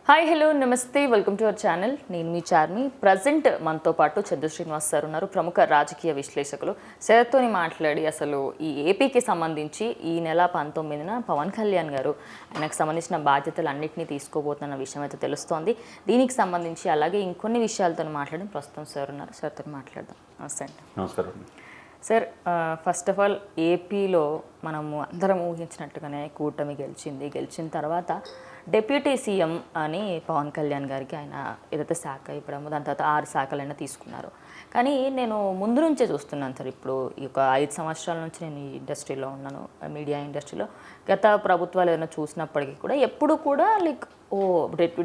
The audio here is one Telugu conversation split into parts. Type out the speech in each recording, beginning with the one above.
హాయ్ హలో నమస్తే వెల్కమ్ టు అవర్ ఛానల్. నేను మీ చార్మి. ప్రజెంట్ మనతో పాటు చంద్ర శ్రీనివాస్ సార్ ఉన్నారు, ప్రముఖ రాజకీయ విశ్లేషకులు. సార్తోని మాట్లాడి అసలు ఈ ఏపీకి సంబంధించి ఈ నెల 19న పవన్ కళ్యాణ్ గారు ఆయనకు సంబంధించిన బాధ్యతలు అన్నింటినీ తీసుకోబోతున్న విషయం అయితే తెలుస్తోంది. దీనికి సంబంధించి అలాగే ఇంకొన్ని విషయాలతో మాట్లాడి ప్రస్తుతం సార్ ఉన్నారు, సార్తో మాట్లాడదాం. నమస్తే అండి. నమస్కారం సార్. ఫస్ట్ ఆఫ్ ఆల్ ఏపీలో మనము అందరం ఊహించినట్టుగానే కూటమి గెలిచిన తర్వాత డిప్యూటీ సీఎం అని పవన్ కళ్యాణ్ గారికి ఆయన ఏదైతే శాఖ ఇవ్వడమో దాని తర్వాత 6 శాఖలైనా తీసుకున్నారు. కానీ నేను ముందు నుంచే చూస్తున్నాను సార్, ఇప్పుడు ఈ ఒక 5 సంవత్సరాల నుంచి నేను ఈ ఇండస్ట్రీలో ఉన్నాను, మీడియా ఇండస్ట్రీలో. గత ప్రభుత్వాలు ఏదైనా చూసినప్పటికీ కూడా ఎప్పుడు కూడా లైక్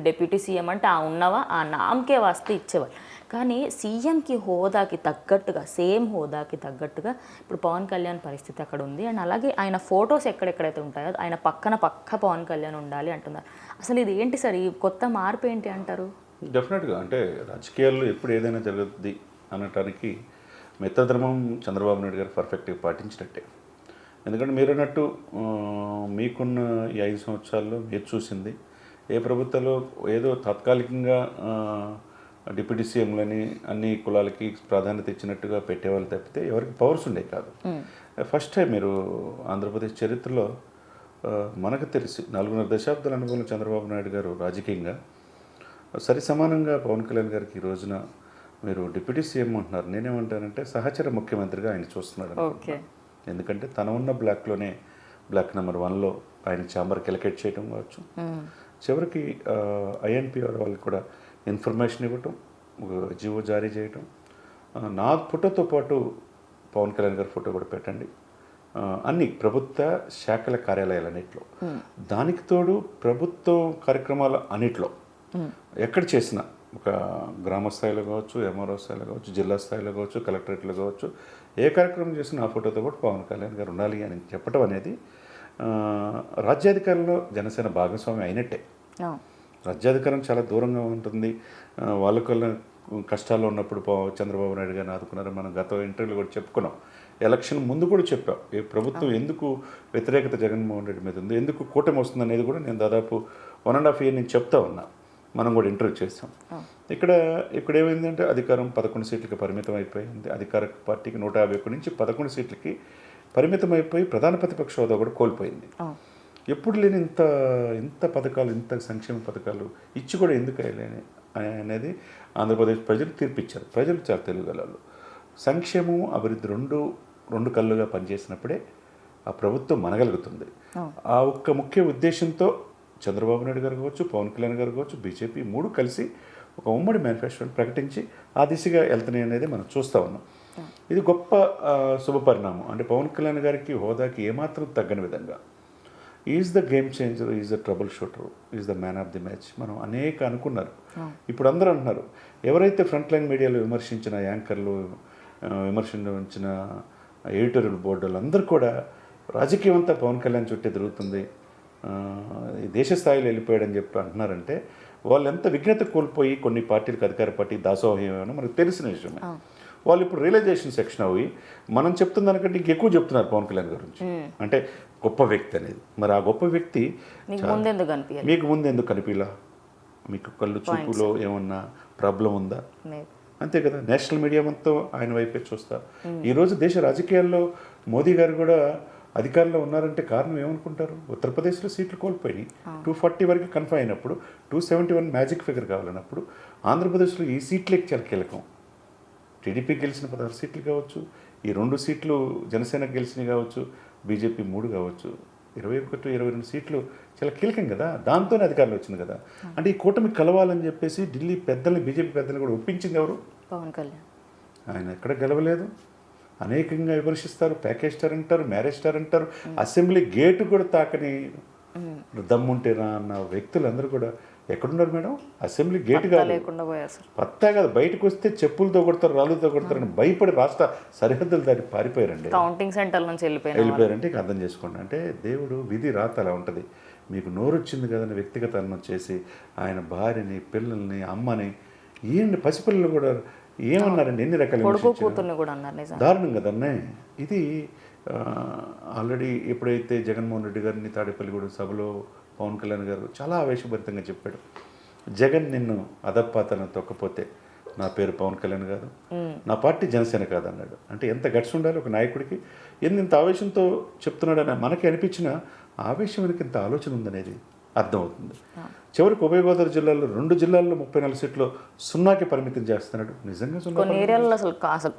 డిప్యూటీ సీఎం అంటే ఆ ఉన్నవా ఆ నామకే వాస్తే ఇచ్చేవాళ్ళు. కానీ సీఎంకి హోదాకి తగ్గట్టుగా, సేమ్ హోదాకి తగ్గట్టుగా ఇప్పుడు పవన్ కళ్యాణ్ పరిస్థితి అక్కడ ఉంది. అండ్ అలాగే ఆయన ఫొటోస్ ఎక్కడెక్కడైతే ఉంటాయో ఆయన పక్క పవన్ కళ్యాణ్ ఉండాలి అంటున్నారు. అసలు ఇది ఏంటి సార్, ఈ కొత్త మార్పు ఏంటి అంటారు? డెఫినెట్గా అంటే రాజకీయాల్లో ఎప్పుడు ఏదైనా జరుగుద్ది అనటానికి మిత్రధర్మం చంద్రబాబు నాయుడు గారు పర్ఫెక్ట్గా పాటించినట్టే. ఎందుకంటే మీరు అన్నట్టు మీకున్న ఈ 5 సంవత్సరాల్లో మీరు చూసింది ఏ ప్రభుత్వంలో ఏదో తాత్కాలికంగా డిప్యూటీ సీఎంలని అన్ని కులాలకి ప్రాధాన్యత ఇచ్చినట్టుగా పెట్టేవాళ్ళు తప్పితే ఎవరికి పవర్స్ ఉండే కాదు. ఫస్ట్ టైం మీరు ఆంధ్రప్రదేశ్ చరిత్రలో మనకు తెలిసి 4.5 దశాబ్దాల అనుభవం చంద్రబాబు నాయుడు గారు రాజకీయంగా సరి సమానంగా పవన్ కళ్యాణ్ గారికి ఈ రోజున మీరు డిప్యూటీ సీఎం అంటున్నారు. నేనేమంటానంటే సహచర ముఖ్యమంత్రిగా ఆయన చూస్తున్నాడు. ఎందుకంటే తన ఉన్న బ్లాక్లోనే బ్లాక్ నెంబర్ 1లో ఆయన ఛాంబర్కి ఎలకేట్ చేయడం కావచ్చు, చివరికి ఐఎన్పిఆర్ వాళ్ళకి కూడా ఇన్ఫర్మేషన్ ఇవ్వటం, జీవో జారీ చేయటం, నా ఫోటోతో పాటు పవన్ కళ్యాణ్ గారి ఫోటో కూడా పెట్టండి అన్ని ప్రభుత్వ శాఖల కార్యాలయాలన్నింటిలో, దానికి తోడు ప్రభుత్వ కార్యక్రమాల అన్నిట్లో ఎక్కడ చేసినా ఒక గ్రామ స్థాయిలో కావచ్చు, ఎంఆర్ఓ స్థాయిలో కావచ్చు, జిల్లా స్థాయిలో కావచ్చు, కలెక్టరేట్లో కావచ్చు, ఏ కార్యక్రమం చేసినా ఆ ఫోటోతో పాటు పవన్ కళ్యాణ్ గారు ఉండాలి అని చెప్పడం అనేది రాజ్యాధికారంలో జనసేన భాగస్వామి అయినట్టే. రాజ్యాధికారం చాలా దూరంగా ఉంటుంది. వాళ్ళకల్లా కష్టాల్లో ఉన్నప్పుడు చంద్రబాబు నాయుడు గారిని ఆదుకున్నారు. మనం గత ఇంటర్వ్యూలో కూడా చెప్పుకున్నాం, ఎలక్షన్ ముందు కూడా చెప్పాం ఈ ప్రభుత్వం ఎందుకు వ్యతిరేకత జగన్మోహన్ రెడ్డి మీద ఉంది, ఎందుకు కూటమి వస్తుంది అనేది కూడా నేను దాదాపు 1.5 year నేను చెప్తా ఉన్నా. మనం కూడా ఇంటర్వ్యూ చేస్తాం. ఇక్కడ ఏమైందంటే అధికారం 11 సీట్లకి పరిమితం అయిపోయింది. అధికార పార్టీకి 151 నుంచి 11 సీట్లకి పరిమితం అయిపోయి ప్రధాన ప్రతిపక్ష హోదా కూడా కోల్పోయింది. ఎప్పుడు లేని ఇంత పథకాలు, ఇంత సంక్షేమ పథకాలు ఇచ్చి కూడా ఎందుకు అయ్యలేని అనేది ఆంధ్రప్రదేశ్ ప్రజలు తీర్పిచ్చారు. ప్రజలు చాలా తెలివిగలరు. సంక్షేమం అభివృద్ధి రెండు కళ్ళుగా పనిచేసినప్పుడే ఆ ప్రభుత్వం మనగలుగుతుంది. ఆ ఒక్క ముఖ్య ఉద్దేశంతో చంద్రబాబు నాయుడు గారు కావచ్చు, పవన్ కళ్యాణ్ గారు కావచ్చు, బీజేపీ 3 కలిసి ఒక ఉమ్మడి మేనిఫెస్టోని ప్రకటించి ఆ దిశగా వెళ్తున్నాయి అనేది మనం చూస్తూ ఉన్నాం. ఇది గొప్ప శుభపరిణామం. అంటే పవన్ కళ్యాణ్ గారికి హోదాకి ఏమాత్రం తగ్గని విధంగా is the game changer, is the trouble shooter, is the man of the match మనం అనేక అనుకున్నారు. ఇప్పుడు అందరూ అంటున్నారు, ఎవరైతే ఫ్రంట్ లైన్ మీడియాలో విమర్శించిన యాంకర్లు, విమర్శించిన ఎడిటోరియల్ బోర్డులు అందరూ కూడా రాజకీయం అంతా పవన్ కళ్యాణ్ చుట్టే తిరుగుతుంది, దేశ స్థాయిలో వెళ్ళిపోయాడని చెప్పి అంటున్నారంటే వాళ్ళు ఎంత విఘ్నత కోల్పోయి కొన్ని పార్టీలకు అధికార పార్టీ దాసోహమేమో మనకు తెలిసిన విషయమే. వాళ్ళు ఇప్పుడు రియలైజేషన్ సెక్షన్ అవి మనం చెప్తున్న దానికంటే ఇంకెక్కువ చెప్తున్నారు పవన్ కళ్యాణ్ గురించి. అంటే గొప్ప వ్యక్తి అనేది. మరి ఆ గొప్ప వ్యక్తి మీకు ముందెందుకు కనిపిలా? మీకు కళ్ళు చూపులో ఏమన్నా ప్రాబ్లం ఉందా? అంతే కదా. నేషనల్ మీడియా మొత్తం ఆయన వైపే చూస్తా. ఈరోజు దేశ రాజకీయాల్లో మోదీ గారు కూడా అధికారంలో ఉన్నారంటే కారణం ఏమనుకుంటారు? ఉత్తరప్రదేశ్లో సీట్లు కోల్పోయి 240 వరకు కన్ఫర్మ్ అయినప్పుడు 271 మ్యాజిక్ ఫిగర్ కావాలన్నప్పుడు ఆంధ్రప్రదేశ్లో ఈ సీట్లే చాలా కీలకం. టీడీపీ గెలిచిన 16 సీట్లు కావచ్చు, ఈ 2 సీట్లు జనసేన గెలిచినవి కావచ్చు, బీజేపీ 3 కావచ్చు, 21, 22 సీట్లు చాలా కీలకం కదా. దాంతోనే అధికారంలో వచ్చింది కదా. అంటే ఈ కూటమి కలవాలని చెప్పేసి ఢిల్లీ పెద్దల్ని, బీజేపీ పెద్దల్ని కూడా ఒప్పించింది ఎవరు? పవన్ కళ్యాణ్. ఆయన ఎక్కడ గెలవలేదు. అనేకంగా విమర్శిస్తారు, ప్యాకేజ్ స్టార్ అంటారు, మ్యారేజ్ స్టార్ అంటారు, అసెంబ్లీ గేటు కూడా తాకని దమ్ముంటేనా అన్న వ్యక్తులందరూ కూడా ఎక్కడున్నారు మేడం? అసెంబ్లీ గేటు కాదు, పత్తా కాదు, బయటకు వస్తే చెప్పులతో కొడతారు, రాళ్ళతో కొడతారని భయపడి రాష్ట్ర సరిహద్దులు దాటి పారిపోయారండి. కౌంటింగ్ సెంటర్ నుంచి వెళ్ళిపోయారంటే ఇక అర్థం చేసుకోండి. అంటే దేవుడు విధి రాత అలా ఉంటుంది. మీకు నోరు వచ్చింది కదని వ్యక్తిగత అన్నం చేసి ఆయన భార్యని, పిల్లల్ని, అమ్మని, ఈయన పసిపిల్లలు కూడా ఏమన్నారండి, ఎన్ని రకాల దారుణం కదన్నే. ఇది ఆల్రెడీ ఎప్పుడైతే జగన్మోహన్ రెడ్డి గారిని తాడేపల్లిగూడెం సభలో పవన్ కళ్యాణ్ గారు చాలా ఆవేశభరితంగా చెప్పాడు, జగన్ నిన్ను అధపాతాలను తొక్కపోతే నా పేరు పవన్ కళ్యాణ్ కాదు, నా పార్టీ జనసేన కాదు అన్నాడు. అంటే ఎంత గట్స్ ఉండాలి ఒక నాయకుడికి, ఇంత ఆవేశంతో చెప్తున్నాడని మనకి అనిపించిన ఆవేశం వెనక ఇంత ఆలోచన ఉందనేది అర్థమవుతుంది. చివరికి ఉభయ గోదావరి జిల్లాలో 2 జిల్లాల్లో 34 సీట్లు 0కి పరిమితం చేస్తున్నాడు. నిజంగా కొన్ని ఏరియాలలో అసలు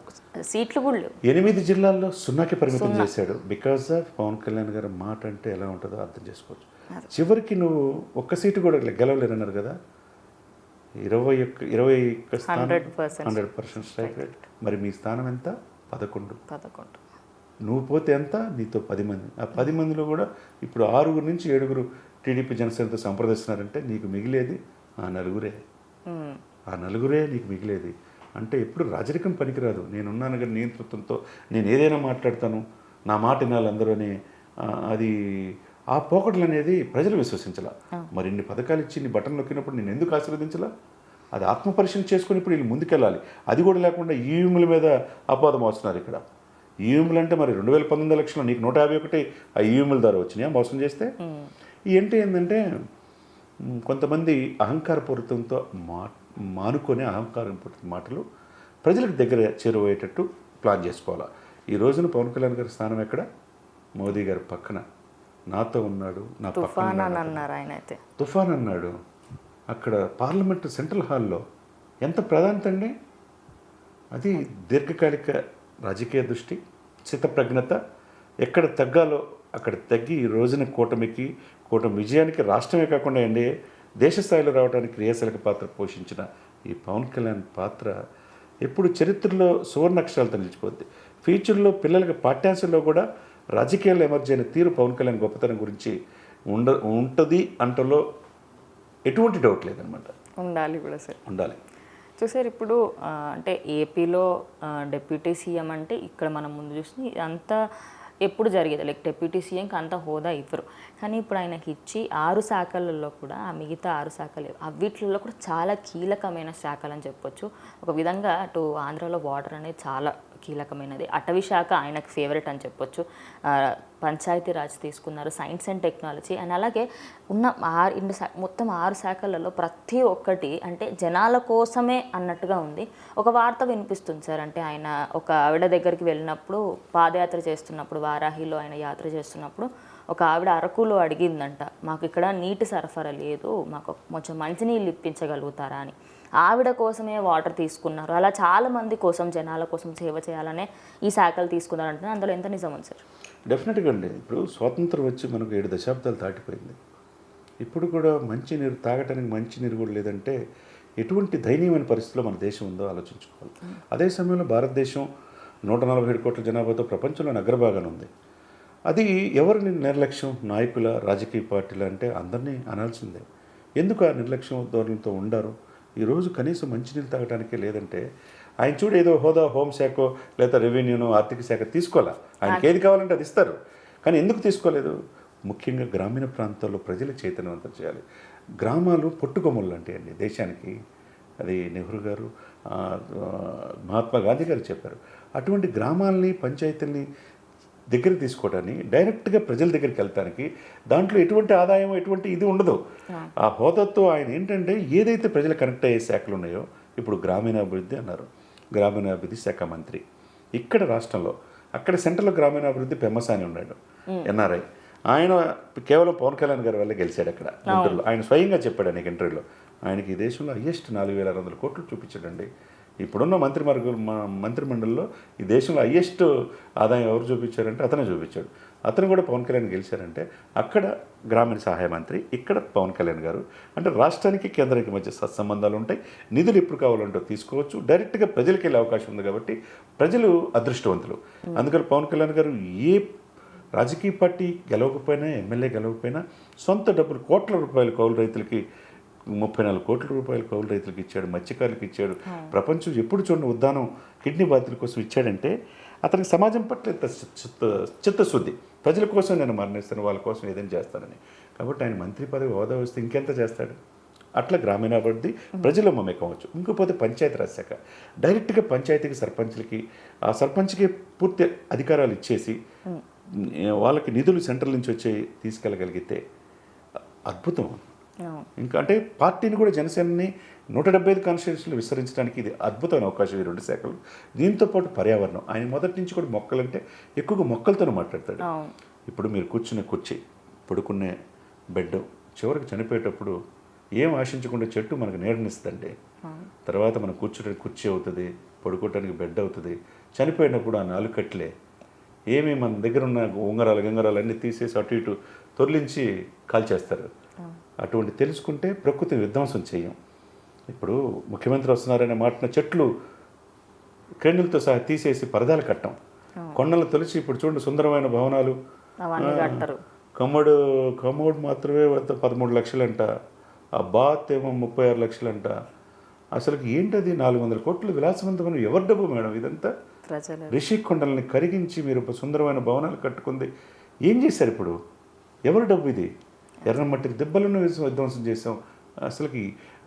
సీట్లు కూడా లేవు. 8 జిల్లాల్లో 0కి పరిమితం చేశాడు. బికాస్ ఆఫ్ పవన్ కళ్యాణ్ గారి మాట అంటే ఎలా ఉంటుందో అర్థం చేసుకోవచ్చు. చివరికి నువ్వు ఒక్క సీటు కూడా గెలవలేరన్నారు కదా, 21 స్థానం 100% స్ట్రైక్ రేట్. మరి మీ స్థానం ఎంత? 11. నువ్వు పోతే ఎంత? నీతో 10 మంది. ఆ 10 మందిలో కూడా ఇప్పుడు 6 నుంచి 7 టీడీపీ జనసేనతో సంప్రదిస్తున్నారంటే నీకు మిగిలేది ఆ నలుగురే. ఆ నలుగురే నీకు మిగిలేది. అంటే ఎప్పుడు రాజరికం పనికిరాదు. నేనున్నాను కానీ నియంతృత్వంతో నేను ఏదైనా మాట్లాడతాను, నా మాట వినాలి అందరూ అని అది ఆ పోకడలు అనేది ప్రజలు విశ్వసించాల. మరి ఇన్ని పథకాలు ఇచ్చి నీ బటన్ నొక్కినప్పుడు నేను ఎందుకు ఆశీర్వదించాలా? అది ఆత్మపరిశీలన చేసుకుని ఇప్పుడు వీళ్ళు ముందుకెళ్ళాలి. అది కూడా లేకుండా ఈవీఎంల మీద అపవాదం వస్తున్నారు ఇక్కడ. ఈవీఎంలు అంటే మరి 2019 ఎలక్షన్లో నీకు 151 ఆ ఈవీఎంల ద్వారా వచ్చినాయా మోసం చేస్తే? ఏంటంటే కొంతమంది అహంకారపూరితంతో మానుకొని అహంకారపూరిత మాటలు ప్రజలకు దగ్గర చేరువయ్యేటట్టు ప్లాన్ చేసుకోవాలి. ఈ రోజున పవన్ కళ్యాణ్ గారి స్థానం ఎక్కడ? మోదీ గారి పక్కన నాతో ఉన్నాడు, నా పక్కన అన్నారు ఆయన. అయితే తుఫాన్ అన్నాడు. అక్కడ పార్లమెంట్ సెంట్రల్ హాల్లో ఎంత ప్రాధాన్యత అండి. అది దీర్ఘకాలిక రాజకీయ దృష్టి, చిత్తప్రజ్ఞత. ఎక్కడ తగ్గాలో అక్కడ తగ్గి ఈ రోజున కూటమి విజయానికి రాష్ట్రమే కాకుండా అండి దేశ స్థాయిలో రావడానికి క్రియాశీలక పాత్ర పోషించిన ఈ పవన్ కళ్యాణ్ పాత్ర ఎప్పుడు చరిత్రలో సువర్ణాక్షరాలతో నిలిచిపోద్ది. ఫ్యూచర్లో పిల్లలకి పాఠ్యాంశంలో కూడా రాజకీయాల్లో ఎమర్జీ అయిన తీరు పవన్ కళ్యాణ్ గొప్పతనం గురించి ఉంటుంది అంటలో ఎటువంటి డౌట్ లేదనమాట. ఉండాలి కూడా సార్, ఉండాలి. చూసారు ఇప్పుడు అంటే ఏపీలో డిప్యూటీ సీఎం అంటే ఇక్కడ మనం ముందు చూసి అంతా ఎప్పుడు జరిగేది, లైక్ డిప్యూటీ సీఎంకి అంత హోదా ఇవ్వరు. కానీ ఇప్పుడు ఆయనకి ఇచ్చి 6 శాఖలలో కూడా ఆ మిగతా 6 శాఖలు వీటిల్లో కూడా చాలా కీలకమైన శాఖలు అని చెప్పొచ్చు. ఒక విధంగా అటు ఆంధ్రాలో వాటర్ అనేది చాలా కీలకమైనది. అటవీ శాఖ ఆయనకు ఫేవరెట్ అని చెప్పొచ్చు. పంచాయతీరాజ్ తీసుకున్నారు, సైన్స్ అండ్ టెక్నాలజీ, అండ్ అలాగే ఉన్న మొత్తం 6 శాఖలలో ప్రతి ఒక్కటి అంటే జనాల కోసమే అన్నట్టుగా ఉంది. ఒక వార్త వినిపిస్తుంది సార్, అంటే ఆయన ఒక ఆవిడ దగ్గరికి వెళ్ళినప్పుడు పాదయాత్ర చేస్తున్నప్పుడు, వారాహిలో ఆయన యాత్ర చేస్తున్నప్పుడు ఒక ఆవిడ అరకులో అడిగిందంట, మాకు ఇక్కడ నీటి సరఫరా లేదు, మాకు కొంచెం మంచినీళ్ళు ఇప్పించగలుగుతారా అని. ఆవిడ కోసమే వాటర్ తీసుకున్నారు. అలా చాలామంది కోసం, జనాల కోసం సేవ చేయాలనే ఈ శాఖలు తీసుకున్నారు అంటే అందులో ఎంత నిజం ఉంది సార్? డెఫినెట్గా అండి. ఇప్పుడు స్వాతంత్రం వచ్చి మనకు 7 దశాబ్దాలు దాటిపోయింది. ఇప్పుడు కూడా మంచి నీరు తాగటానికి మంచి నీరు కూడా లేదంటే ఎటువంటి దయనీయమైన పరిస్థితిలో మన దేశం ఉందో ఆలోచించుకోవాలి. అదే సమయంలో భారతదేశం 147 కోట్ల జనాభాతో ప్రపంచంలో అగ్రభాగాన ఉంది. అది ఎవరిని నిర్లక్ష్యం, నాయకుల, రాజకీయ పార్టీల అంటే అందరినీ అనాల్సిందే. ఎందుకు ఆ నిర్లక్ష్యం ధోరణితో ఉండారు? ఈరోజు కనీసం మంచినీళ్ళు తాగడానికే లేదంటే ఆయన చూడు ఏదో హోదా హోంశాఖ లేదా రెవెన్యూనో ఆర్థిక శాఖ తీసుకోవాలా, ఆయనకి ఏది కావాలంటే అది ఇస్తారు. కానీ ఎందుకు తీసుకోలేదు? ముఖ్యంగా గ్రామీణ ప్రాంతాల్లో ప్రజలు చైతన్యవంతం చేయాలి. గ్రామాలు పొట్టుకొమ్మలు అంటే అండి దేశానికి. అది నెహ్రూ గారు, మహాత్మా గాంధీ గారు చెప్పారు. అటువంటి గ్రామాలని, పంచాయతీల్ని దగ్గర తీసుకోవడానికి, డైరెక్ట్గా ప్రజల దగ్గరికి వెళ్తానికి దాంట్లో ఎటువంటి ఆదాయం, ఎటువంటి ఇది ఉండదు. ఆ హోదాతో ఆయన ఏంటంటే ఏదైతే ప్రజలు కనెక్ట్ అయ్యే శాఖలు ఉన్నాయో, ఇప్పుడు గ్రామీణాభివృద్ధి అన్నారు, గ్రామీణాభివృద్ధి శాఖ మంత్రి ఇక్కడ రాష్ట్రంలో, అక్కడ సెంట్రల్లో గ్రామీణాభివృద్ధి పెమ్మసాని ఉన్నాడు, ఎన్ఆర్ఐ. ఆయన కేవలం పవన్ కళ్యాణ్ గారి వల్ల గెలిచాడు అక్కడ గుంటూరులో. ఆయన స్వయంగా చెప్పాడు అనేక ఇంటర్వ్యూలో, ఆయనకి ఈ దేశంలో హయ్యెస్ట్ 4,600 కోట్లు చూపించాడండి. ఇప్పుడున్న మంత్రిమండలిలో ఈ దేశంలో హయ్యెస్ట్ ఆదాయం ఎవరు చూపించారంటే అతనే చూపించాడు. అతను కూడా పవన్ కళ్యాణ్ గెలిచారంటే అక్కడ గ్రామీణ సహాయ మంత్రి, ఇక్కడ పవన్ కళ్యాణ్ గారు. అంటే రాష్ట్రానికి కేంద్రానికి మధ్య సత్సంబంధాలు ఉంటాయి. నిధులు ఎప్పుడు కావాలంటే తీసుకోవచ్చు. డైరెక్ట్గా ప్రజలకు వెళ్ళే అవకాశం ఉంది కాబట్టి ప్రజలు అదృష్టవంతులు. అందుకని పవన్ కళ్యాణ్ గారు ఏ రాజకీయ పార్టీ గెలవకపోయినా, ఎమ్మెల్యే గెలవకపోయినా సొంత డబ్బులు కోట్ల రూపాయలు కౌలు రైతులకి, 34 కోట్ల రూపాయలు కౌలు రైతులకు ఇచ్చాడు, మత్స్యకారులకు ఇచ్చాడు. ప్రపంచం ఎప్పుడు చూడని ఉద్దానం కిడ్నీ బాధితుల కోసం ఇచ్చాడంటే అతనికి సమాజం పట్ల చిత్తశుద్ధి. ప్రజల కోసం నేను మరణిస్తాను, వాళ్ళ కోసం ఏదైనా చేస్తానని. కాబట్టి ఆయన మంత్రి పదవి హోదా వస్తే ఇంకెంత చేస్తాడు? అట్లా గ్రామీణాభివృద్ధి ప్రజలు మమేకవచ్చు. ఇంకపోతే పంచాయతీరాజ్ శాఖ డైరెక్ట్గా పంచాయతీకి, సర్పంచ్లకి, ఆ సర్పంచ్కి పూర్తి అధికారాలు ఇచ్చేసి వాళ్ళకి నిధులు సెంట్రల్ నుంచి వచ్చి తీసుకెళ్ళగలిగితే అద్భుతం. అవును. ఇంకా అంటే పార్టీని కూడా జనసేనని 175 కాన్స్టిట్యూన్సీలు విస్తరించడానికి ఇది అద్భుతమైన అవకాశం ఈ రెండు శాఖలు. దీంతో పాటు పర్యావరణం, ఆయన మొదటి నుంచి కూడా మొక్కలంటే ఎక్కువగా మొక్కలతోనే మాట్లాడతాడు. అవును. ఇప్పుడు మీరు కూర్చునే కుర్చీ, పడుకునే బెడ్, చివరికి చనిపోయేటప్పుడు ఏం ఆశించకుండా చెట్టు మనకు నీడనిస్తుందండి. తర్వాత మనం కూర్చోడానికి కుర్చీ అవుతుంది, పడుకోవడానికి బెడ్ అవుతుంది. చనిపోయినప్పుడు ఆ నాలుగు కట్లే ఏమి మన దగ్గర ఉన్న ఉంగరాలు అన్నీ తీసేసి అటు ఇటు తొలగించి కాల్చేస్తారు. అటువంటి తెలుసుకుంటే ప్రకృతి విధ్వంసం చేయం. ఇప్పుడు ముఖ్యమంత్రి వస్తున్నారనే మాటన చెట్లు క్రేణులతో సహా తీసేసి పరదాలు కట్టం, కొండలు తొలిచి ఇప్పుడు చూడండి సుందరమైన భవనాలు. అవన్నీ కట్టరు. కమోడ్ మాత్రమే 13 లక్షలంట, ఆ బాత్ ఏమో 36 లక్షలంట. అసలుకి ఏంటది 400 కోట్లు విలాసవంతమైన ఎవరి డబ్బు మేడం ఇదంతా? ప్రజలు రిషి కొండల్ని కరిగించి మీరు సుందరమైన భవనాలు కట్టుకుంది ఏం చేశారు ఇప్పుడు? ఎవరి డబ్బు ఇది? ఎర్రమట్టి దెబ్బలను విధ్వంసం చేసాం. అసలుకి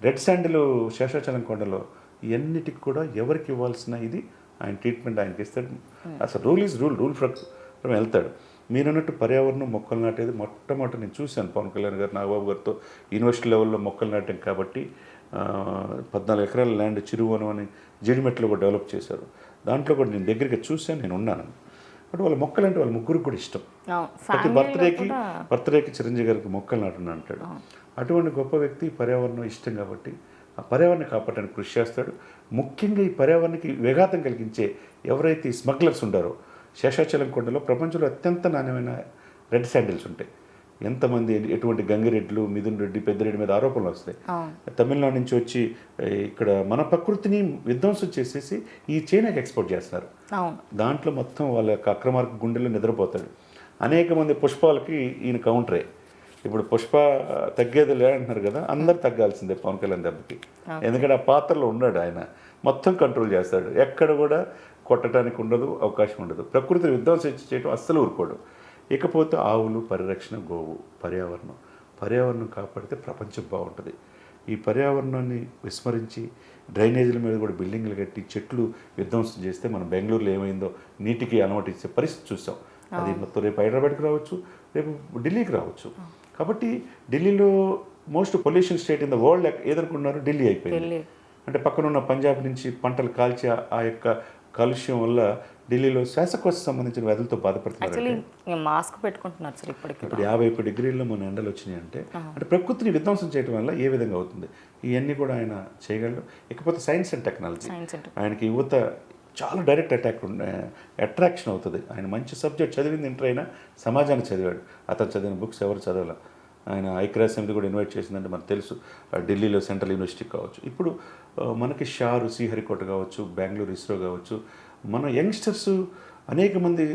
రెడ్ శాండిల్ శేషాచలం కొండలో ఇవన్నిటికి కూడా ఎవరికి ఇవ్వాల్సిన ఇది ఆయన ట్రీట్మెంట్ ఆయనకి ఇస్తాడు. అసలు రూల్ ఈజ్ రూల్ ప్రకారం వెళ్తాడు. మీరు అన్నట్టు పర్యావరణం మొక్కలు నాటేది మొట్టమొదటి నేను చూశాను పవన్ కళ్యాణ్ గారు నాగబాబు గారితో యూనివర్సిటీ లెవెల్లో మొక్కలు నాటాం కాబట్టి 14 ఎకరాల ల్యాండ్ చిరువనం అని జీడిమెట్లో కూడా డెవలప్ చేశారు. దాంట్లో కూడా నేను దగ్గరికి చూశాను, నేను ఉన్నాను. బట్ వాళ్ళ మొక్కలు అంటే వాళ్ళ ముగ్గురికి కూడా ఇష్టం. ప్రతి బర్త్డేకి చిరంజీవి గారికి మొక్కలు నాటున్నా అంటాడు. అటువంటి గొప్ప వ్యక్తి పర్యావరణం ఇష్టం కాబట్టి ఆ పర్యావరణం కాపాడడానికి కృషి చేస్తాడు. ముఖ్యంగా ఈ పర్యావరణానికి విఘాతం కలిగించే ఎవరైతే ఈ స్మగ్లర్స్ ఉండారో, శేషాచలం కొండలో ప్రపంచంలో అత్యంత నాణ్యమైన రెడ్ శాండిల్స్ ఉంటాయి. ఎంతమంది ఎటువంటి గంగిరెడ్లు, మిథున్ రెడ్డి, పెద్దిరెడ్డి మీద ఆరోపణలు వస్తాయి. తమిళనాడు నుంచి వచ్చి ఇక్కడ మన ప్రకృతిని విధ్వంసం చేసేసి ఈ చైనాకి ఎక్స్పోర్ట్ చేస్తున్నారు. దాంట్లో మొత్తం వాళ్ళ యొక్క అక్రమార్క గుండెల్లో నిద్రపోతాడు. అనేక మంది పుష్పాలకి ఈయన కౌంటరే. ఇప్పుడు పుష్ప తగ్గేది లే అంటున్నారు కదా, అందరు తగ్గాల్సిందే పవన్ కళ్యాణ్ దెబ్బకి. ఎందుకంటే ఆ పాత్రలో ఉన్నాడు ఆయన, మొత్తం కంట్రోల్ చేస్తాడు. ఎక్కడ కూడా కొట్టడానికి ఉండదు, అవకాశం ఉండదు. ప్రకృతిని విధ్వంసం చేయడం అస్సలు ఊరుకోడు. ఇకపోతే ఆవులు పరిరక్షణ, గోవు, పర్యావరణం కాపాడితే ప్రపంచం బాగుంటుంది. ఈ పర్యావరణాన్ని విస్మరించి డ్రైనేజీల మీద కూడా బిల్డింగ్లు కట్టి చెట్లు విధ్వంసం చేస్తే మనం బెంగళూరులో ఏమైందో నీటికి అలవాటు ఇచ్చే పరిస్థితి చూసాం. అది మొత్తం రేపు హైదరాబాద్కి రావచ్చు, రేపు ఢిల్లీకి రావచ్చు. కాబట్టి ఢిల్లీలో most pollution state in the world ఏదనుకున్నారు, ఢిల్లీ అయిపోయింది. అంటే పక్కనున్న పంజాబ్ నుంచి పంటలు కాల్చి ఆ యొక్క కాలుష్యం వల్ల ఢిల్లీలో శ్వాసకోశ సంబంధించిన వ్యాధులతో బాధపడుతున్నారు. మాస్క్ పెట్టుకుంటున్నారు సార్. ఇప్పుడు 51 డిగ్రీల్లో మన ఎండలు వచ్చినాయి అంటే ప్రకృతిని విధ్వంసం చేయడం వల్ల ఏ విధంగా అవుతుంది, ఇవన్నీ కూడా ఆయన చేయగలడు. ఇకపోతే సైన్స్ అండ్ టెక్నాలజీ, ఆయనకి యువత చాలా డైరెక్ట్ అట్రాక్షన్ అవుతుంది. ఆయన మంచి సబ్జెక్ట్ చదివింది ఇంటర్ అయినా సమాజాన్ని చదివాడు. అతను చదివిన బుక్స్ ఎవరు చదవాల. ఆయన ఐక్యరాజ్య సమితి కూడా ఇన్వైట్ చేసిందంటే మనకు తెలుసు. ఢిల్లీలో సెంట్రల్ యూనివర్సిటీ కావచ్చు, ఇప్పుడు మనకి షారు శ్రీహరికోట కావచ్చు, బెంగళూరు ఇస్రో కావచ్చు, మన యంగ్స్టర్స్ అనేక మంది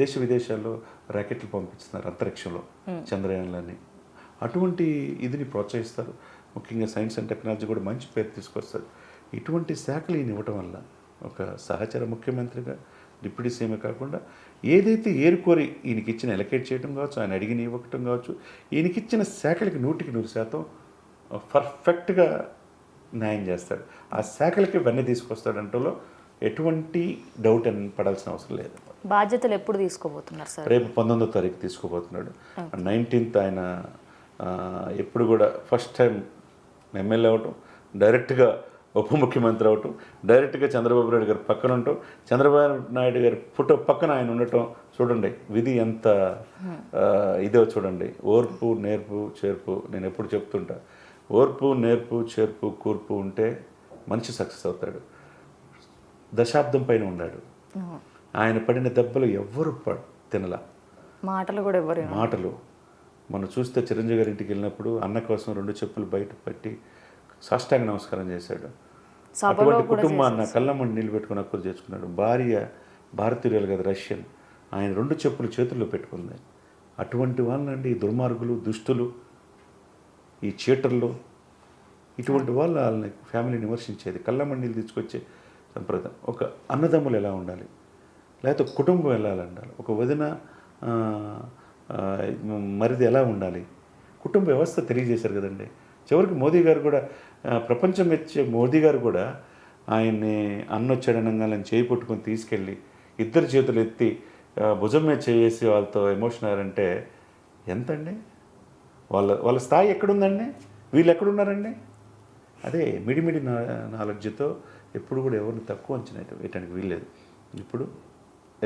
దేశ విదేశాల్లో ర్యాకెట్లు పంపిస్తున్నారు అంతరిక్షంలో, చంద్రయాన్లని. అటువంటి ఇదిని ప్రోత్సహిస్తారు. ముఖ్యంగా సైన్స్ అండ్ టెక్నాలజీ కూడా మంచి పేరు తీసుకొస్తారు. ఇటువంటి శాఖలు ఈయన ఇవ్వటం వల్ల ఒక సహచర ముఖ్యమంత్రిగా, డిప్యూటీ సీఎం కాకుండా ఏదైతే ఏరుకోరి ఈయనకి ఇచ్చిన ఎలకేట్ చేయడం కావచ్చు, ఆయన అడిగిన ఇవ్వటం కావచ్చు, ఈయనకిచ్చిన శాఖలకి 100% పర్ఫెక్ట్గా న్యాయం చేస్తాడు. ఆ శాఖలకి వెన్న తీసుకొస్తాడంటలో ఎటువంటి డౌట్ అని పడాల్సిన అవసరం లేదు. బాధ్యతలు ఎప్పుడు తీసుకోబోతున్నారు సార్? రేపు 19వ తారీఖు తీసుకోబోతున్నాడు. 19th ఆయన ఎప్పుడు కూడా ఫస్ట్ టైం ఎమ్మెల్యే అవటం, డైరెక్ట్గా ఉప ముఖ్యమంత్రి అవటం, డైరెక్ట్గా చంద్రబాబు నాయుడు గారు పక్కన ఉండటం, చంద్రబాబు నాయుడు గారి ఫోటో పక్కన ఆయన ఉండటం. చూడండి విధి ఎంత ఇదో చూడండి. ఓర్పు, నేర్పు, చేర్పు. నేను ఎప్పుడు చెప్తుంటా, ఓర్పు, నేర్పు, చేర్పు, కూర్పు ఉంటే మనిషి సక్సెస్ అవుతాడు. దశాబ్దం పైన ఉన్నాడు. ఆయన పడిన దెబ్బలు ఎవ్వరు తినలా. మాటలు కూడా ఎవరు మాటలు మనం చూస్తే చిరంజీవి గారి ఇంటికి వెళ్ళినప్పుడు అన్న కోసం 2 చెప్పులు బయట పెట్టి సాష్టాంగ నమస్కారం చేశాడు. అటువంటి కుటుంబాన్ని కళ్ళమ్మని నిలబెట్టుకుని అక్కులు చేసుకున్నాడు. భార్య భారతీయులు కదా, రష్యన్, ఆయన 2 చెప్పులు చేతుల్లో పెట్టుకుంది. అటువంటి వాళ్ళండి ఈ దుర్మార్గులు, దుష్టులు, ఈ చీటర్లు, ఇటువంటి వాళ్ళు వాళ్ళని ఫ్యామిలీని విమర్శించేది. కళ్ళమ్మని నీళ్ళు తీసుకొచ్చే సంప్రదాయం. ఒక అన్నదమ్ములు ఎలా ఉండాలి, లేకపోతే కుటుంబం ఎలా ఉండాలి, ఒక వదిన మరిది ఎలా ఉండాలి, కుటుంబ వ్యవస్థ తెలియజేశారు కదండి. చివరికి మోదీ గారు కూడా, ప్రపంచం మెచ్చే మోదీ గారు కూడా ఆయన్ని అన్నొచ్చాడనంగాలని చేయి పట్టుకొని తీసుకెళ్ళి 2 చేతులు ఎత్తి భుజం మీద చేసి వాళ్ళతో ఎమోషన్ అయ్యారంటే ఎంతండి. వాళ్ళ స్థాయి ఎక్కడుందండి? వీళ్ళు ఎక్కడున్నారండి? అదే మిడిమిడి నాలెడ్జ్తో ఎప్పుడు కూడా ఎవరిని తక్కువ అంచనా వేయటానికి వీల్లేదు. ఇప్పుడు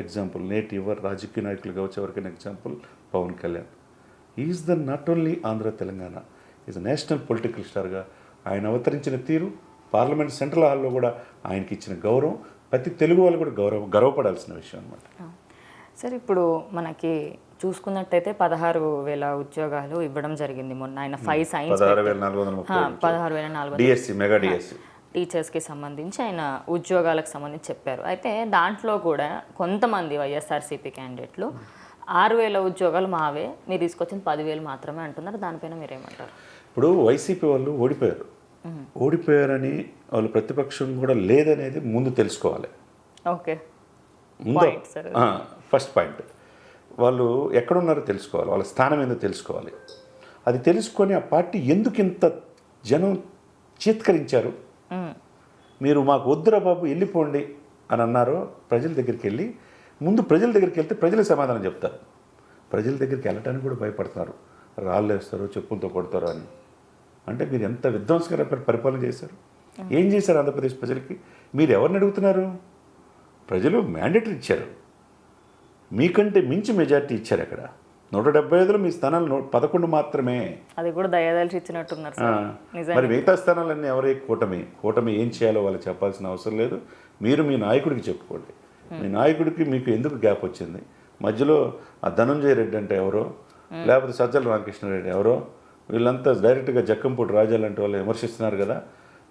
ఎగ్జాంపుల్ నేటి ఎవరు రాజకీయ నాయకులు కావచ్చు, ఎవరికైనా example Pawan Kalyan is the not only Andhra Telangana, is national political స్టార్గా ఆయన అవతరించిన తీరు, పార్లమెంట్ సెంట్రల్ హాల్లో కూడా ఆయనకి ఇచ్చిన గౌరవం ప్రతి తెలుగు వాళ్ళు కూడా గర్వపడాల్సిన విషయం అనమాట. సార్ ఇప్పుడు మనకి చూసుకున్నట్టయితే 16,000 ఉద్యోగాలు ఇవ్వడం జరిగింది మొన్న ఆయన 5 సైన్స్ 16,430 డిఎస్సి మెగా డిఎస్సి టీచర్స్కి సంబంధించి ఆయన ఉద్యోగాలకు సంబంధించి చెప్పారు. అయితే దాంట్లో కూడా కొంతమంది వైఎస్ఆర్సీపీ క్యాండిడేట్లు 6,000 ఉద్యోగాలు మావే, మీరు తీసుకొచ్చిన 10,000 మాత్రమే అంటున్నారు. దానిపైన మీరేమంటారు? ఇప్పుడు వైసీపీ వాళ్ళు ఓడిపోయారని వాళ్ళు ప్రతిపక్షం కూడా లేదనేది ముందు తెలుసుకోవాలి. Okay, first point. వాళ్ళు ఎక్కడున్నారో తెలుసుకోవాలి, వాళ్ళ స్థానం ఏందో తెలుసుకోవాలి. అది తెలుసుకొని ఆ పార్టీ ఎందుకు ఇంత జనం చీత్కరించారు, మీరు మాకు వద్దురా బాబు వెళ్ళిపోండి అని అన్నారో ప్రజల దగ్గరికి వెళ్ళి ముందు ప్రజల దగ్గరికి వెళ్తే ప్రజలు సమాధానం చెప్తారు. ప్రజల దగ్గరికి వెళ్ళటానికి కూడా భయపడుతున్నారు, రాళ్ళు వేస్తారు, చెప్పులతో కొడతారు అని. అంటే మీరు ఎంత విధ్వంసకర పరిపాలన చేశారు, ఏం చేశారు ఆంధ్రప్రదేశ్ ప్రజలకి? మీరు ఎవరిని అడుగుతున్నారు? ప్రజలు మ్యాండేటరీ ఇచ్చారు, మీకంటే మించి మెజార్టీ ఇచ్చారు. అక్కడ 175లో మీ స్థానాలు 11 మాత్రమే. అది కూడా దయదలిచి ఇచ్చినట్టున్నారు. మరి మిగతా స్థానాలన్నీ ఎవరే? కూటమి ఏం చేయాలో వాళ్ళు చెప్పాల్సిన అవసరం లేదు. మీరు మీ నాయకుడికి చెప్పుకోండి. మీ నాయకుడికి మీకు ఎందుకు గ్యాప్ వచ్చింది? మధ్యలో ఆ ధనంజయ రెడ్డి అంటే ఎవరో, లేకపోతే సజ్జల రామకృష్ణారెడ్డి ఎవరో, వీళ్ళంతా డైరెక్ట్గా జక్కంపూడి రాజా లాంటి వాళ్ళు విమర్శిస్తున్నారు కదా.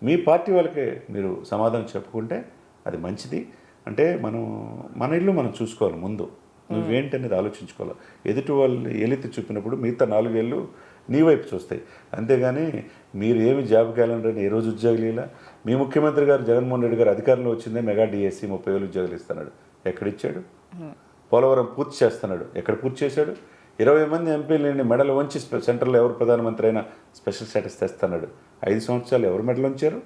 మీ పార్టీ వాళ్ళకే మీరు సమాధానం చెప్పుకుంటే అది మంచిది. అంటే మన ఇల్లు మనం చూసుకోవాలి. ముందు నువ్వేంటి అనేది ఆలోచించుకోవాలి. ఎదుటి వాళ్ళు ఏలెత్తి చూపినప్పుడు మిగతా 4 ఏళ్ళు నీ వైపు చూస్తాయి. అంతేగాని మీరు ఏమి జాబ్ క్యాలెండర్ అని ఏ రోజు ఉద్యోగులు ఇలా. మీ ముఖ్యమంత్రి గారు జగన్మోహన్ రెడ్డి గారు అధికారంలో వచ్చిందే మెగా డిఎస్సి 30,000 ఉద్యోగాలు ఇస్తున్నాడు. ఎక్కడిచ్చాడు? పోలవరం పూర్తి చేస్తున్నాడు. ఎక్కడ పూర్తి చేశాడు? 20 మంది ఎంపీలని మెడలు వంచి సెంట్రల్లో ఎవరు ప్రధానమంత్రి అయినా స్పెషల్ స్టేటస్ తెస్తున్నాడు. 5 సంవత్సరాలు ఎవరు మెడలు ఉంచారు?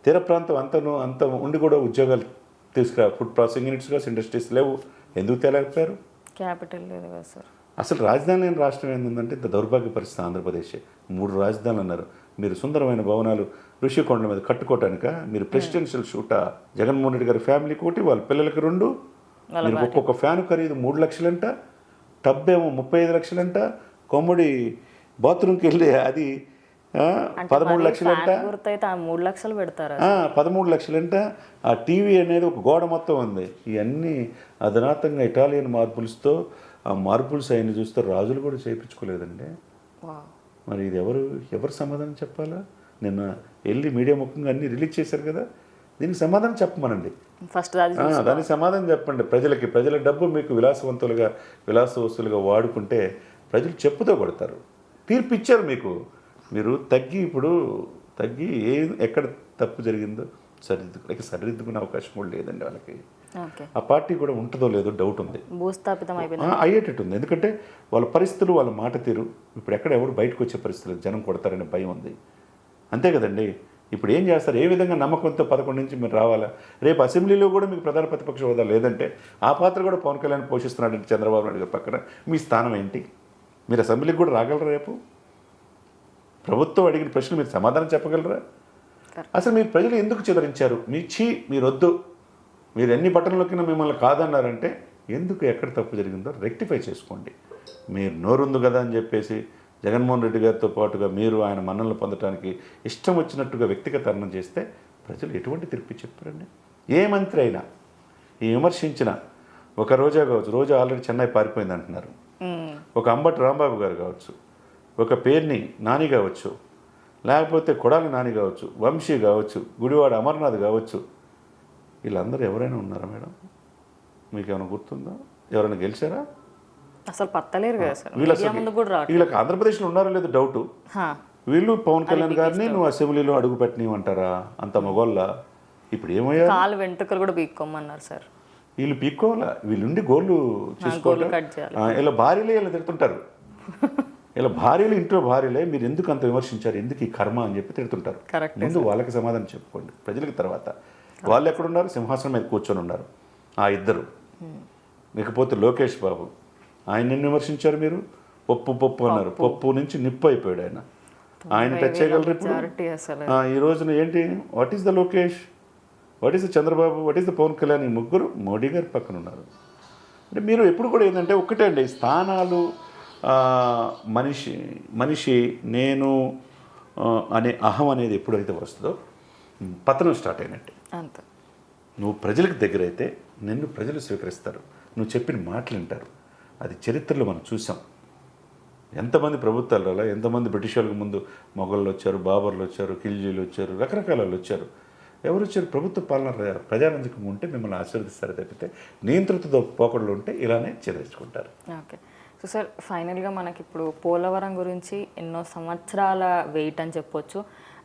తీర ప్రాంతం అంత ఉండి కూడా ఉద్యోగాలు తీసుకురా. ఫుడ్ ప్రాసెసింగ్ యూనిట్స్గా ఇండస్ట్రీస్ లేవు. ఎందుకు తేలేకపోయారు? క్యాపిటల్ లేదు కదా సార్. అసలు రాజధాని లేని రాష్ట్రం ఏంటంటే ఇంత దౌర్భాగ్య పరిస్థితి ఆంధ్రప్రదేశ్. 3 రాజధానులు అన్నారు. మీరు సుందరమైన భవనాలు ఋషికొండ మీద కట్టుకోవటానిక మీరు ప్రెసిడెన్షియల్ షూటా? జగన్మోహన్ రెడ్డి గారి ఫ్యామిలీకి ఒకటి, వాళ్ళ పిల్లలకి 2. మీరు ఒక్కొక్క ఫ్యాన్ ఖరీదు 3 లక్షలంట, టబ్ ఏమో 35 లక్షలంట, కొమ్మడి బాత్రూమ్కి వెళ్ళి అది 13 లక్షలంట, 3 లక్షలు పెడతారు. 13 లక్షలంట. ఆ టీవీ అనేది ఒక గోడ మొత్తం ఉంది. ఇవన్నీ అధునాతంగా ఇటాలియన్ మార్బుల్స్తో, ఆ మార్బుల్స్ అయిన చూస్తే రాజులు కూడా చేయించుకోలేదండి. మరి ఇది ఎవరు సమాధానం చెప్పాలా? నిన్న వెళ్ళి మీడియా ముఖంగా అన్నీ రిలీజ్ చేశారు కదా, దీనికి సమాధానం చెప్పమనండి. ఫస్ట్ దానికి సమాధానం చెప్పండి. ప్రజల డబ్బు మీకు విలాస వస్తువులుగా వాడుకుంటే ప్రజలు చెప్పుతో కొడతారు. తీర్పు ఇచ్చారు మీకు. మీరు తగ్గి ఎక్కడ తప్పు జరిగిందో సరిదిద్దుకునే అవకాశం కూడా లేదండి వాళ్ళకి. ఆ పార్టీ కూడా ఉంటుందో లేదో డౌట్ ఉంది, భూస్థాపితం అయ్యేటట్టు ఉంది. ఎందుకంటే వాళ్ళ పరిస్థితులు, వాళ్ళ మాట తీరు ఇప్పుడు ఎక్కడ ఎవరు బయటకు వచ్చే పరిస్థితులు, జనం కొడతారనే భయం ఉంది. అంతే కదండి. ఇప్పుడు ఏం చేస్తారు? ఏ విధంగా నమ్మకంతో 11 నుంచి మీరు రావాలా? రేపు అసెంబ్లీలో కూడా మీకు ప్రధాన ప్రతిపక్ష హోదా లేదంటే ఆ పాత్ర కూడా పవన్ కళ్యాణ్ పోషిస్తున్నాడంటే చంద్రబాబు నాయుడు గారి పక్కన మీ స్థానం ఏంటి? మీరు అసెంబ్లీకి కూడా రాగలరా? రేపు ప్రభుత్వం అడిగిన ప్రశ్నలు మీరు సమాధానం చెప్పగలరా? అసలు మీరు ప్రజలు ఎందుకు చిదరించారు? మీరొద్దు, మీరు ఎన్ని బటన్లకి మిమ్మల్ని కాదన్నారంటే ఎందుకు, ఎక్కడ తప్పు జరిగిందో రెక్టిఫై చేసుకోండి. మీరు నోరుంది కదా అని చెప్పేసి జగన్మోహన్ రెడ్డి గారితో పాటుగా మీరు ఆయన మన్ననలు పొందడానికి ఇష్టం వచ్చినట్టుగా వ్యక్తిగతరణం చేస్తే ప్రజలు ఎటువంటి తీర్పు చెప్పారండి? ఏ మంత్రి అయినా ఈ విమర్శించిన ఒక రోజా కావచ్చు, రోజా ఆల్రెడీ చెన్నై పారిపోయింది అంటున్నారు, ఒక అంబటి రాంబాబు గారు కావచ్చు, ఒక పేర్ని నాని కావచ్చు, లేకపోతే కొడాలి నాని కావచ్చు, వంశీ కావచ్చు, గుడివాడ అమర్నాథ్ కావచ్చు, వీళ్ళందరూ ఎవరైనా ఉన్నారా మేడం? మీకు ఏమైనా గుర్తుందా? ఎవరైనా గెలిచారా? అసలు పత్తలేరు కదా సార్. వీళ్ళకి ఆంధ్రప్రదేశ్లో ఉన్నారో లేదో డౌటు. వీళ్ళు పవన్ కళ్యాణ్ గారిని నువ్వు అసెంబ్లీలో అడుగు పెట్టనివ్వంటారా? అంత మొగోళ్ళ. ఇప్పుడు ఏమయ్యా? కాలు వెంట్రుకలు కూడా పీక్కోమన్నారు సార్. వీళ్ళు పీక్కోవాలా? వీళ్ళుండి గోళ్ళు చేసుకోవాలి. ఇలా భార్యలే ఇలా తిడుతుంటారు. ఇలా భార్యలు ఇంట్లో భార్యలే మీరు ఎందుకు అంత విమర్శించారు, ఎందుకు ఈ కర్మ అని చెప్పి తిడుతుంటారు. ముందు వాళ్ళకి సమాధానం చెప్పుకోండి ప్రజలకి. తర్వాత వాళ్ళు ఎక్కడున్నారు? సింహాసనం మీద కూర్చొని ఉన్నారు ఆ ఇద్దరు. లేకపోతే లోకేష్ బాబు, ఆయన నిన్ను విమర్శించారు మీరు. పప్పు అన్నారు, పప్పు నుంచి నిప్పు అయిపోయాడు ఆయన. ఆయన టచ్ చేయగలరు ఇప్పుడు. మెజారిటీ అసలు ఈ రోజున ఏంటి, what is the Lokesh, what is the Chandrababu, what is the Pawan Kalyan, ఈ ముగ్గురు మోడీ గారి పక్కన ఉన్నారు. అంటే మీరు ఎప్పుడు కూడా ఏంటంటే ఒకటే అండి, స్థానాలు, మనిషి నేను అనే అహం అనేది ఎప్పుడైతే వస్తుందో పతనం స్టార్ట్ అయినట్టే. అంతే. నువ్వు ప్రజలకు దగ్గర అయితే నిన్ను ప్రజలు స్వీకరిస్తారు, నువ్వు చెప్పిన మాటలు వింటారు. అది చరిత్రలో మనం చూసాం. ఎంతమంది ప్రభుత్వాలు అలా, ఎంతమంది బ్రిటిష్ వాళ్ళకి ముందు మొఘళ్ళు వచ్చారు, బాబర్లు వచ్చారు, ఖిల్జీలు వచ్చారు, రకరకాల వాళ్ళు వచ్చారు. ఎవరు వచ్చారు? ప్రభుత్వ పాలన ప్రజారంజకం ఉంటే మిమ్మల్ని ఆశీర్వదిస్తారు తప్పితే నియంత్రిత పోకడలు ఉంటే ఇలానే చెదరించుకుంటారు. ఓకే. సో సార్, ఫైనల్గా మనకి ఇప్పుడు పోలవరం గురించి ఎన్నో సంవత్సరాల వెయిట్ అని చెప్పొచ్చు.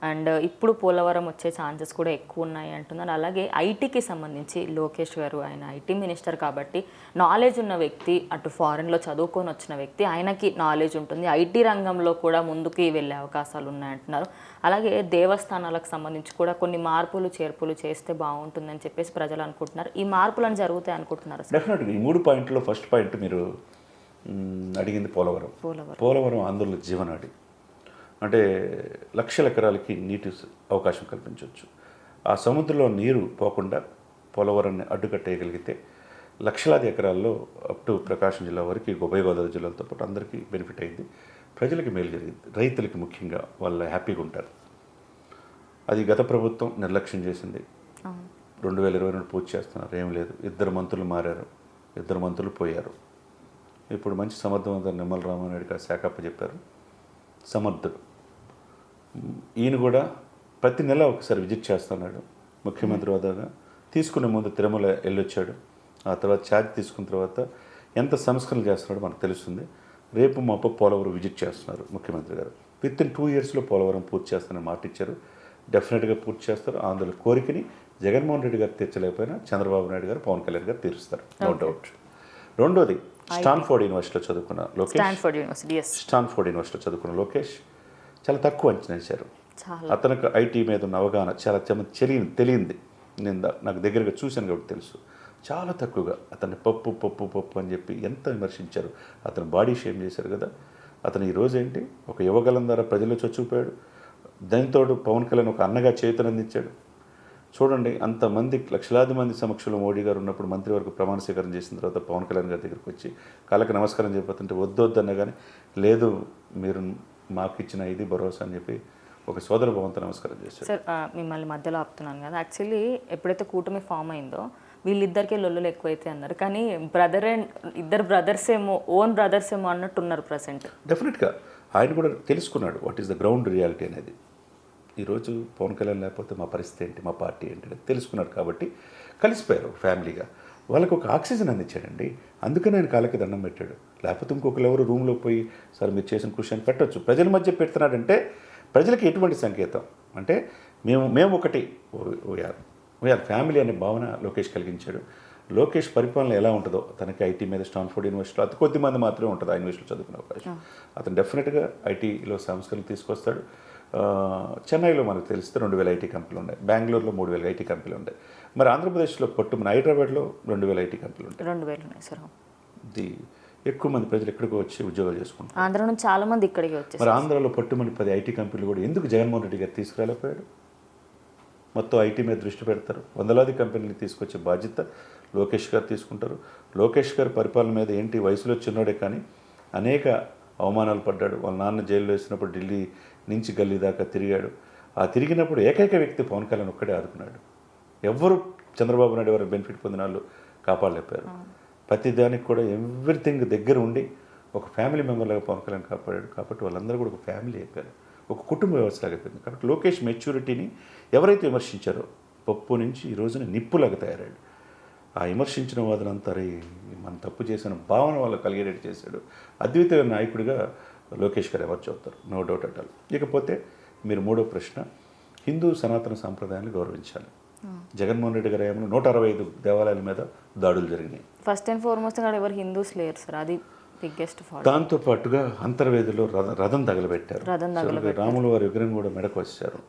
అండ్ ఇప్పుడు పోలవరం వచ్చే ఛాన్సెస్ కూడా ఎక్కువ ఉన్నాయి అంటున్నారు. అలాగే ఐటీకి సంబంధించి లోకేష్ గారు, ఆయన ఐటీ మినిస్టర్ కాబట్టి నాలెడ్జ్ ఉన్న వ్యక్తి, అటు ఫారెన్లో చదువుకొని వచ్చిన వ్యక్తి, ఆయనకి నాలెడ్జ్ ఉంటుంది. ఐటీ రంగంలో కూడా ముందుకి వెళ్ళే అవకాశాలు ఉన్నాయంటున్నారు. అలాగే దేవస్థానాలకు సంబంధించి కూడా కొన్ని మార్పులు చేర్పులు చేస్తే బాగుంటుందని చెప్పేసి ప్రజలు అనుకుంటున్నారు. ఈ మార్పులను జరుగుతాయి అనుకుంటున్నారు సార్? డెఫినెట్గా ఈ 3 పాయింట్లో ఫస్ట్ పాయింట్ మీరు అడిగింది పోలవరం ఆంధ్రలో జీవనాడి. అంటే లక్షల ఎకరాలకి నీటి అవకాశం కల్పించవచ్చు. ఆ సముద్రంలో నీరు పోకుండా పోలవరాన్ని అడ్డుకట్టేయగలిగితే లక్షలాది ఎకరాల్లో అప్ టు ప్రకాశం జిల్లా వరకు, ఉభయ గోదావరి జిల్లాలతో పాటు అందరికీ బెనిఫిట్ అయింది. ప్రజలకి మేలు జరిగింది, రైతులకి ముఖ్యంగా వాళ్ళు హ్యాపీగా ఉంటారు. అది గత ప్రభుత్వం నిర్లక్ష్యం చేసింది. 2022 పూర్తి చేస్తున్నారు, ఏం లేదు. 2 మంత్రులు మారారు, 2 మంత్రులు పోయారు. ఇప్పుడు మంచి సమర్థవంతులు నిమ్మల రామారెడ్డి గారు శాఖ చెప్పారు, సమర్థుడు. ఈయన కూడా ప్రతి నెల ఒకసారి విజిట్ చేస్తున్నాడు ముఖ్యమంత్రి హోదాగా. తీసుకునే ముందు తిరుమల వెళ్ళొచ్చాడు. ఆ తర్వాత ఛార్జ్ తీసుకున్న తర్వాత ఎంత సంస్కరణలు చేస్తున్నాడో మనకు తెలుస్తుంది. రేపు మాపు పోలవరం విజిట్ చేస్తున్నారు ముఖ్యమంత్రి గారు. విత్ ఇన్ 2 ఇయర్స్లో పోలవరం పూర్తి చేస్తానని మాట ఇచ్చారు. డెఫినెట్గా పూర్తి చేస్తారు. ఆంధ్రుల కోరికని జగన్మోహన్ రెడ్డి గారు తీర్చలేకపోయినా చంద్రబాబు నాయుడు గారు, పవన్ కళ్యాణ్ గారు తీరుస్తారు, నో డౌట్. రెండోది, స్టాన్ఫోర్డ్ యూనివర్సిటీలో చదువుకున్న లోకేష్, స్టాన్ఫోర్డ్ యూనివర్సిటీలో చదువుకున్న లోకేష్ చాలా తక్కువ అంచనా వేశారు. అతనికి ఐటీ మీద ఉన్న అవగాహన చాలా తెలియంది. నేను నాకు దగ్గరగా చూశాను కాబట్టి తెలుసు. చాలా తక్కువగా అతన్ని పప్పు అని చెప్పి ఎంత విమర్శించారు. అతను బాడీ షేమ్ చేశారు కదా. అతను ఈరోజు ఏంటి, ఒక యువగలం ద్వారా ప్రజల్లో చచ్చిపోయాడు. దానితో పవన్ కళ్యాణ్ ఒక అన్నగా చేతనందించాడు. చూడండి, అంతమంది లక్షలాది మంది సమక్షంలో మోడీ గారు ఉన్నప్పుడు మంత్రివర్గ ప్రమాణ స్వీకారం చేసిన తర్వాత పవన్ కళ్యాణ్ గారి దగ్గరికి వచ్చి కాళ్ళకి నమస్కారం చెప్పతుంటే వద్దొద్దన్న కానీ, లేదు మీరు మాకు ఇచ్చిన ఇది భరోసా అని చెప్పి ఒక సోదర భవంతో నమస్కారం చేశారు. సార్, మిమ్మల్ని మధ్యలో ఆపుతున్నాను కదా. యాక్చువల్లీ ఎప్పుడైతే కూటమి ఫామ్ అయిందో వీళ్ళిద్దరికీ లొల్లులు ఎక్కువైతే అన్నారు. కానీ ఇద్దరు బ్రదర్స్ ఏమో, ఓన్ బ్రదర్స్ ఏమో అన్నట్టు ఉన్నారు ప్రజెంట్. డెఫినెట్గా ఆయన కూడా తెలుసుకున్నాడు what is the ground reality అనేది. ఈరోజు పవన్ కళ్యాణ్ లేకపోతే మా పరిస్థితి ఏంటి, మా పార్టీ ఏంటి అనేది తెలుసుకున్నారు కాబట్టి కలిసిపోయారు ఫ్యామిలీగా. వాళ్ళకు ఒక ఆక్సిజన్ అందించాడండి. అందుకని ఆయన కాళ్ళకి దండం పెట్టాడు. లేకపోతే ఇంకొకరు ఎవరు రూమ్లో పోయి సార్ మీరు చేసిన కృషి అని పెట్టచ్చు. ప్రజల మధ్య పెడుతున్నాడంటే ప్రజలకి ఎటువంటి సంకేతం అంటే మేము ఒకటి వీఆర్ ఫ్యామిలీ అనే భావన లోకేష్ కలిగించాడు. లోకేష్ పరిపాలన ఎలా ఉంటుందో, తనకి ఐటీ మీద స్టాన్ఫోర్డ్ యూనివర్సిటీలో అతి కొద్ది మంది మాత్రమే ఉంటుంది ఆ యూనివర్సిటీలో చదువుకునే అవకాశం. అతను డెఫినెట్గా ఐటీలో సంస్కరణలు తీసుకొస్తాడు. చెన్నైలో మనకు తెలిస్తే 2000 ఐటీ కంపెనీలు ఉన్నాయి, బెంగళూరులో 3000 ఐటీ కంపెనీలు ఉన్నాయి. మరి ఆంధ్రప్రదేశ్లో పట్టుమని హైదరాబాద్లో 2000 ఐటీ కంపెనీలు ఉంటాయి. 2000 ఉన్నాయి సార్. ఇది ఎక్కువ మంది ప్రజలు ఎక్కడికి వచ్చి ఉద్యోగాలు చేసుకుంటారు. ఆంధ్ర నుంచి చాలా మంది ఇక్కడికి వచ్చారు. మరి ఆంధ్రాలో పట్టుమని 10 ఐటీ కంపెనీలు కూడా ఎందుకు జగన్మోహన్ రెడ్డి గారు తీసుకురాలేకపోయాడు? మొత్తం ఐటీ మీద దృష్టి పెడతారు. వందలాది కంపెనీలు తీసుకొచ్చే బాధ్యత లోకేష్ గారు తీసుకుంటారు. లోకేష్ గారి పరిపాలన మీద ఏంటి, వయసులో చిన్నోడే కానీ అనేక అవమానాలు పడ్డాడు. వాళ్ళ నాన్న జైల్లో వేసినప్పుడు ఢిల్లీ నుంచి గల్లీ దాకా తిరిగాడు. ఆ తిరిగినప్పుడు ఏకైక వ్యక్తి పవన్ కళ్యాణ్ ఒక్కడే ఆదుకున్నాడు. ఎవ్వరు చంద్రబాబు నాయుడు ఎవరు బెనిఫిట్ పొందిన వాళ్ళు కాపాడలేపారు. ప్రతి దానికి కూడా ఎవ్రీథింగ్ దగ్గర ఉండి ఒక ఫ్యామిలీ మెంబర్లాగా పవన్ కళ్యాణ్ కాపాడాడు. కాబట్టి వాళ్ళందరూ కూడా ఒక ఫ్యామిలీ అయిపోయారు, ఒక కుటుంబ వ్యవస్థలాగా అయిపోయింది. కాబట్టి లోకేష్ మెచ్యూరిటీని ఎవరైతే విమర్శించారో పప్పు నుంచి ఈ రోజున నిప్పులాగా తయారాడు. ఆ విమర్శించిన వాదనంతా మనం తప్పు చేసిన భావన వాళ్ళు కలిగేటట్టు చేశాడు. అద్వితీయ నాయకుడిగా లోకేష్ గారు ఎవరు చెబుతారు, నో డౌట్ అట్ ఆల్. ఇకపోతే మీరు మూడో ప్రశ్న, హిందూ సనాతన సాంప్రదాయాన్ని గౌరవించాలి. జగన్మోహన్ రెడ్డి గారు ఏమన్నా 165 దేవాలయాల మీద దాడులు జరిగినాయి. ఫస్ట్ అండ్ ఫార్మోస్ట్ ఎవరు హిందూస్ లేరు సార్, అది బిగ్గెస్ట్ ఫాల్ట్. దాంతోపాటుగా అంతర్వేదిలో రథం తగలబెట్టారు. రాముల వారి విగ్రహం కూడా మెడకు వచ్చారు.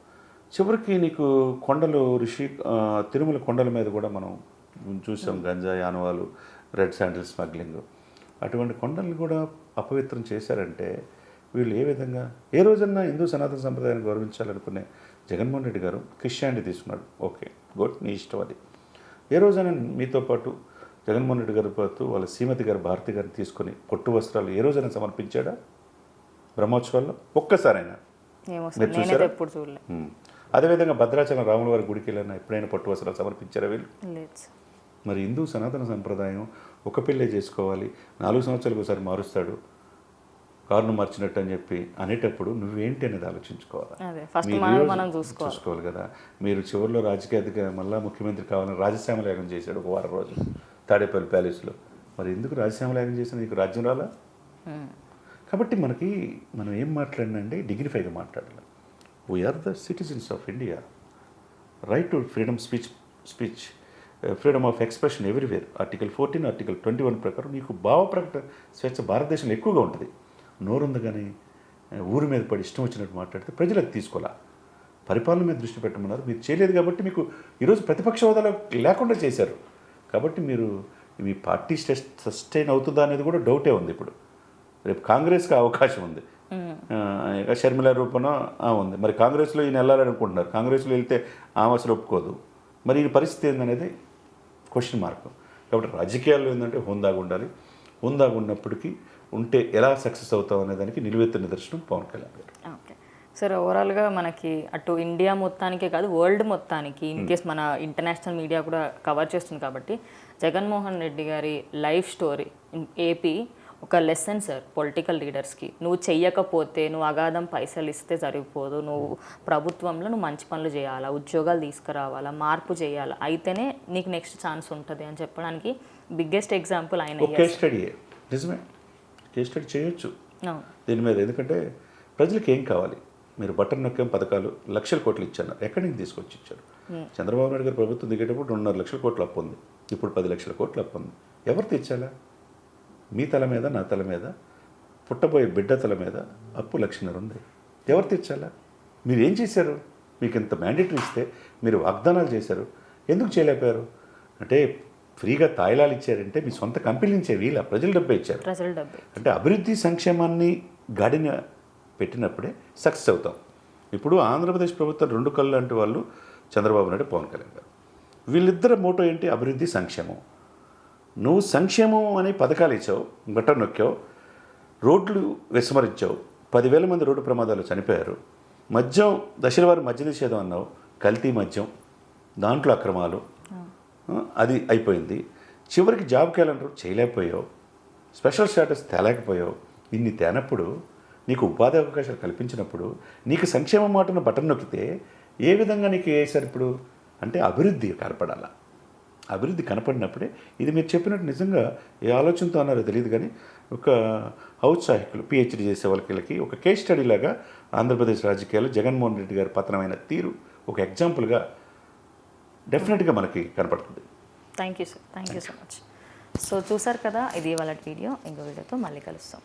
చివరికి నీకు కొండలు తిరుమల కొండల మీద కూడా మనం చూసాం గంజాయి ఆనవాలు, రెడ్ శాండిల్ స్మగ్లింగ్. అటువంటి కొండల్ని కూడా అపవిత్రం చేశారంటే వీళ్ళు ఏ విధంగా ఏ రోజన్నా హిందూ సనాతన సంప్రదాయాన్ని గౌరవించాలనుకునే జగన్మోహన్ రెడ్డి గారు క్రిస్టియానిటీ తీసుకున్నాడు. ఓకే గుడ్, నీ ఇష్టం అది. ఏ రోజైనా మీతో పాటు జగన్మోహన్ రెడ్డి గారి పాటు వాళ్ళ శ్రీమతి గారు భారతి గారిని తీసుకొని కొట్టు వస్త్రాలు ఏ రోజైనా సమర్పించాడా బ్రహ్మోత్సవాల్లో? ఒక్కసారైనా మీరు చూసారా? ఎప్పుడు చూడలేదు. అదేవిధంగా భద్రాచలం రాముల వారి గుడికి వెళ్ళినా ఎప్పుడైనా పట్టు వస్త్రాలు సమర్పించారా వీళ్ళు? లేదు. మరి హిందూ సనాతన సంప్రదాయం ఒక పెళ్ళే చేసుకోవాలి, 4 సంవత్సరాలకు ఒకసారి మారుస్తాడు, కారును మార్చినట్టు అని చెప్పి అనేటప్పుడు నువ్వేంటి అనేది ఆలోచించుకోవాలి. చూసుకోవాలి కదా. మీరు చివరిలో రాజకీయ మళ్ళీ ముఖ్యమంత్రి కావాలని రాజశ్యామల యాగం చేశాడు ఒక వారం రోజులు తాడేపల్లి ప్యాలెస్లో. మరి ఎందుకు రాజశ్యామల యాగం చేసినా నీకు రాజ్యం రాలా? కాబట్టి మనం ఏం మాట్లాడినండి, డిగ్నిఫైగా మాట్లాడాలి. We are the citizens of India, right to freedom speech, freedom of expression everywhere. Article 14, article 21 ప్రకారం నీకు భావ ప్రకటన స్వేచ్ఛ భారతదేశంలో ఎక్కువగా ఉంటుంది. నోరుంది కానీ ఊరి మీద పడి ఇష్టం వచ్చినట్టు మాట్లాడితే ప్రజలు అది తీసుకోవాలా. పరిపాలన మీద దృష్టి పెట్టమన్నారు, మీరు చేయలేదు కాబట్టి మీకు ఈరోజు ప్రతిపక్ష హోదాలో లేకుండా చేశారు. కాబట్టి మీరు మీ పార్టీ సస్టైన్ అవుతుందా అనేది కూడా డౌటే ఉంది. ఇప్పుడు రేపు కాంగ్రెస్కి అవకాశం ఉంది, షర్మిల రూపణ ఉంది. మరి కాంగ్రెస్లో ఈయన వెళ్ళాలనుకుంటున్నారు, కాంగ్రెస్లో వెళ్తే ఆమె అసలు ఒప్పుకోదు. మరి ఈ పరిస్థితి ఏందనేది క్వశ్చన్ మార్క్. కాబట్టి రాజకీయాల్లో ఏంటంటే హోందాగా ఉండాలి. హోందాగా ఉన్నప్పటికీ ఉంటే ఎలా సక్సెస్ అవుతాం అనే దానికి నిలువెత్తు నిదర్శనం పవన్ కళ్యాణ్ గారు. ఓకే సార్, ఓవరాల్గా మనకి అటు ఇండియా మొత్తానికే కాదు వరల్డ్ మొత్తానికి ఇన్ కేస్ మన ఇంటర్నేషనల్ మీడియా కూడా కవర్ చేస్తుంది కాబట్టి జగన్మోహన్ రెడ్డి గారి లైఫ్ స్టోరీ ఇన్ ఏపీ ఒక లెసన్ సార్ పొలిటికల్ లీడర్స్కి. నువ్వు చెయ్యకపోతే, నువ్వు అగాధం పైసలు ఇస్తే సరిపోదు, నువ్వు ప్రభుత్వంలో నువ్వు మంచి పనులు చేయాలా, ఉద్యోగాలు తీసుకురావాలా, మార్పు చేయాలా, అయితేనే నీకు నెక్స్ట్ ఛాన్స్ ఉంటుంది అని చెప్పడానికి బిగ్గెస్ట్ ఎగ్జాంపుల్ ఆయన. కేస్ స్టడీ నిజమే, కేస్ స్టడీ చేయొచ్చు దీని మీద. ఎందుకంటే ప్రజలకు ఏం కావాలి, మీరు బటన్ నొక్కేం పథకాలు లక్షల కోట్లు ఇచ్చారు, ఎక్కడి నుంచి తీసుకొచ్చి ఇచ్చారు? చంద్రబాబు నాయుడు గారు ప్రభుత్వం దిగేటప్పుడు 2.5 లక్షల కోట్లు అప్పు ఉంది, ఇప్పుడు 10 లక్షల కోట్లు అప్పు ఉంది. ఎవరు తెచ్చాలా? మీ తల మీద, నా తల మీద, పుట్టబోయే బిడ్డ తల మీద అప్పు 1.5 లక్షలు ఉంది. ఎవరు తెచ్చాలా? మీరు ఏం చేశారు? మీకు ఇంత మ్యాండేటరీ ఇస్తే మీరు వాగ్దానాలు చేశారు, ఎందుకు చేయలేకపోయారు? అంటే ఫ్రీగా తాయిలాలు ఇచ్చారంటే మీ సొంత కంపెనీలు ఇచ్చే వీళ్ళ ప్రజల డబ్బే ఇచ్చారు. అంటే అభివృద్ధి సంక్షేమాన్ని గాడిన పెట్టినప్పుడే సక్సెస్ అవుతాం. ఇప్పుడు ఆంధ్రప్రదేశ్ ప్రభుత్వం 2 కళ్ళు లాంటి వాళ్ళు చంద్రబాబు నాయుడు, పవన్ కళ్యాణ్ గారు. వీళ్ళిద్దరు మోటో ఏంటి? అభివృద్ధి, సంక్షేమం. నువ్వు సంక్షేమం అని పథకాలు ఇచ్చావు, బటన్ నొక్కావు, రోడ్లు విస్మరించావు, 10,000 మంది రోడ్డు ప్రమాదాలు చనిపోయారు. మద్యం, దశల వారి మద్య నిషేధం అన్నావు, కల్తీ మద్యం, దాంట్లో అక్రమాలు, అది అయిపోయింది. చివరికి జాబ్ క్యాలెండర్ చేయలేకపోయావు, స్పెషల్ స్టేటస్ తేలేకపోయావు. ఇన్ని తేనప్పుడు, నీకు ఉపాధి అవకాశాలు కల్పించినప్పుడు, నీకు సంక్షేమం మాటను బటన్ నొక్కితే ఏ విధంగా నీకు వేశారు ఇప్పుడు? అంటే అభివృద్ధి కనపడాలా. అభివృద్ధి కనపడినప్పుడే ఇది మీరు చెప్పినట్టు నిజంగా ఏ ఆలోచనతో అన్నారో తెలియదు కానీ ఒక ఔత్సాహికులు పిహెచ్డీ చేసే వాళ్ళకి ఒక కేస్ స్టడీ లాగా ఆంధ్రప్రదేశ్ రాజకీయాల్లో జగన్మోహన్ రెడ్డి గారి పతనమైన తీరు ఒక ఎగ్జాంపుల్గా డెఫినెట్గా మనకి కనపడుతుంది. Thank you sir, thank you so much. So చూసారు కదా, ఇది వాళ్ళ వీడియో. ఇంకో వీడియోతో మళ్ళీ కలుస్తాం.